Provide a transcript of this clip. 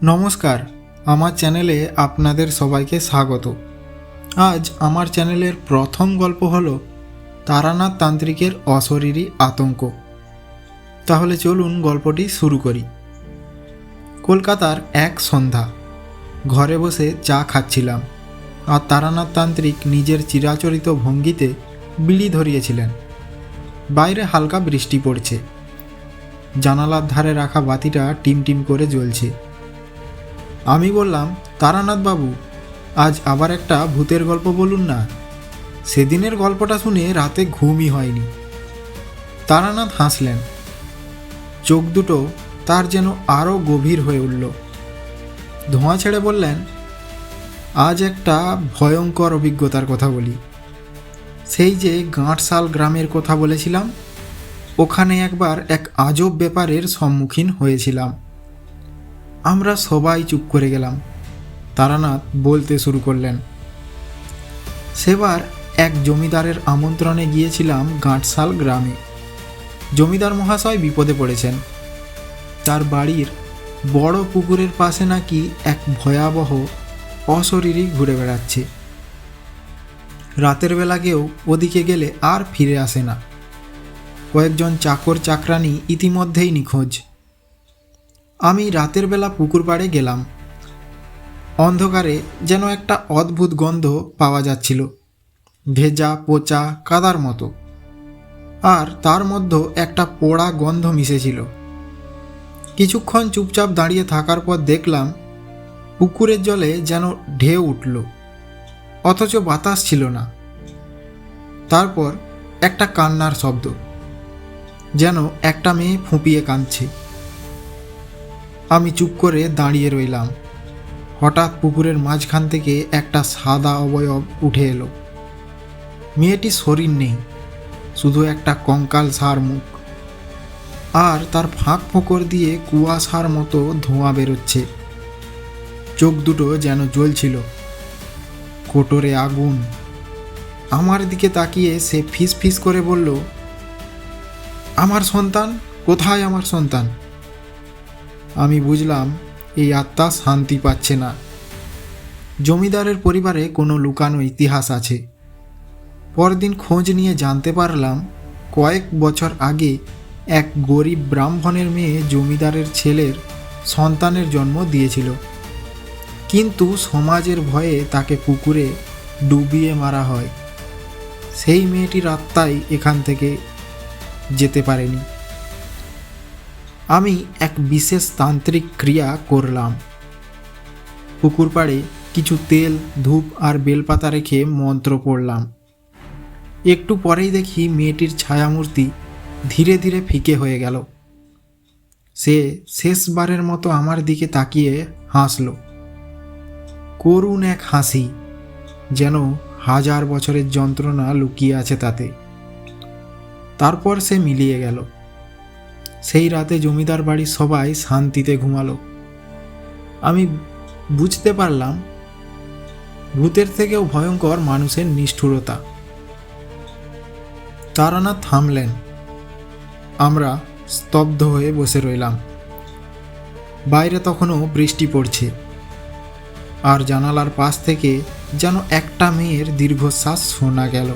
নমস্কার, আমার চ্যানেলে আপনাদের সবাইকে স্বাগত। আজ আমার চ্যানেলের প্রথম গল্প হলো তারানাথ তান্ত্রিকের অশরীরী আতঙ্ক। তাহলে চলুন গল্পটি শুরু করি। কলকাতার এক সন্ধ্যা, ঘরে বসে চা খাচ্ছিলাম, আর তারানাথ তান্ত্রিক নিজের চিরাচরিত ভঙ্গিতে বিড়ি ধরিয়েছিলেন। বাইরে হালকা বৃষ্টি পড়ছে, জানালার ধারে রাখা বাতিটা টিমটিম করে জ্বলছে। আমি বললাম, তারানাথ বাবু, আজ আবার একটা ভূতের গল্প বলুন না। সেদিনের গল্পটা শুনে রাতে ঘুমই হয়নি। তারানাথ হাসলেন, চোখ দুটো তার যেন আরও গভীর হয়ে উঠল। ধোঁয়া ছেড়ে বললেন, আজ একটা ভয়ঙ্কর অভিজ্ঞতার কথা বলি। সেই যে গাঁটশাল গ্রামের কথা বলেছিলাম, ওখানে একবার এক আজব ব্যাপারের সম্মুখীন হয়েছিলাম। আমরা সবাই চুপ করে গেলাম। তারানাথ বলতে শুরু করলেন, সেবার এক জমিদারের আমন্ত্রণে গিয়েছিলাম গাঁটশাল গ্রামে। জমিদার মহাশয় বিপদে পড়েছেন। তার বাড়ির বড় পুকুরের পাশে নাকি এক ভয়াবহ অশরীরী ঘুরে বেড়াচ্ছে। রাতের বেলা কেউ ওদিকে গেলে আর ফিরে আসে না। কয়েকজন চাকর চাকরানি ইতিমধ্যেই নিখোঁজ। আমি রাতের বেলা পুকুর পাড়ে গেলাম। অন্ধকারে যেন একটা অদ্ভুত গন্ধ পাওয়া যাচ্ছিল, ভেজা পচা কাদার মতো, আর তার মধ্যে একটা পোড়া গন্ধ মিশেছিল। কিছুক্ষণ চুপচাপ দাঁড়িয়ে থাকার পর দেখলাম পুকুরের জলে যেন ঢেউ উঠল, অথচ বাতাস ছিল না। তারপর একটা কান্নার শব্দ, যেন একটা মেয়ে ফুঁপিয়ে কাঁদছে। আমি চুপ করে দাঁড়িয়ে রইলাম। হঠাৎ পুকুরের মাঝখান থেকে একটা সাদা অবয়ব উঠে এলো। মেয়েটির শরীর নেই, শুধু একটা কঙ্কাল সার মুখ, আর তার ফাঁক ফোকর দিয়ে কুয়াশার মতো ধোঁয়া বেরোচ্ছে। চোখ দুটো যেন জ্বলছিল, কোটরে আগুন। আমার দিকে তাকিয়ে সে ফিস ফিস করে বলল, আমার সন্তান কোথায়, আমার সন্তান? আমি বুঝলাম এই আত্মা শান্তি পাচ্ছে না। জমিদারের পরিবারে কোনো লুকানো ইতিহাস আছে। পরদিন খোঁজ নিয়ে জানতে পারলাম, কয়েক বছর আগে এক গরিব ব্রাহ্মণের মেয়ে জমিদারের ছেলের সন্তানের জন্ম দিয়েছিল, কিন্তু সমাজের ভয়ে তাকে পুকুরে ডুবিয়ে মারা হয়। সেই মেয়েটির আত্মাই এখান থেকে যেতে পারেনি। আমি এক বিশেষ তান্ত্রিক ক্রিয়া করলাম। পুকুর পাড়ে কিছু তেল, ধূপ আর বেলপাতা রেখে মন্ত্র পড়লাম। একটু পরেই দেখি মেয়েটির ছায়ামূর্তি ধীরে ধীরে ফিকে হয়ে গেল। সে শেষবারের মতো আমার দিকে তাকিয়ে হাসল, করুণ এক হাসি, যেন হাজার বছরের যন্ত্রণা লুকিয়ে আছে তাতে। তারপর সে মিলিয়ে গেল। সেই রাতে জমিদার বাড়ির সবাই শান্তিতে ঘুমালো। আমি বুঝতে পারলাম ভূতের থেকেও ভয়ঙ্কর মানুষের নিষ্ঠুরতা। তারানাথ থামলেন। আমরা স্তব্ধ হয়ে বসে রইলাম। বাইরে তখনও বৃষ্টি পড়ছে, আর জানালার পাশ থেকে যেন একটা মেয়ের দীর্ঘশ্বাস শোনা গেল।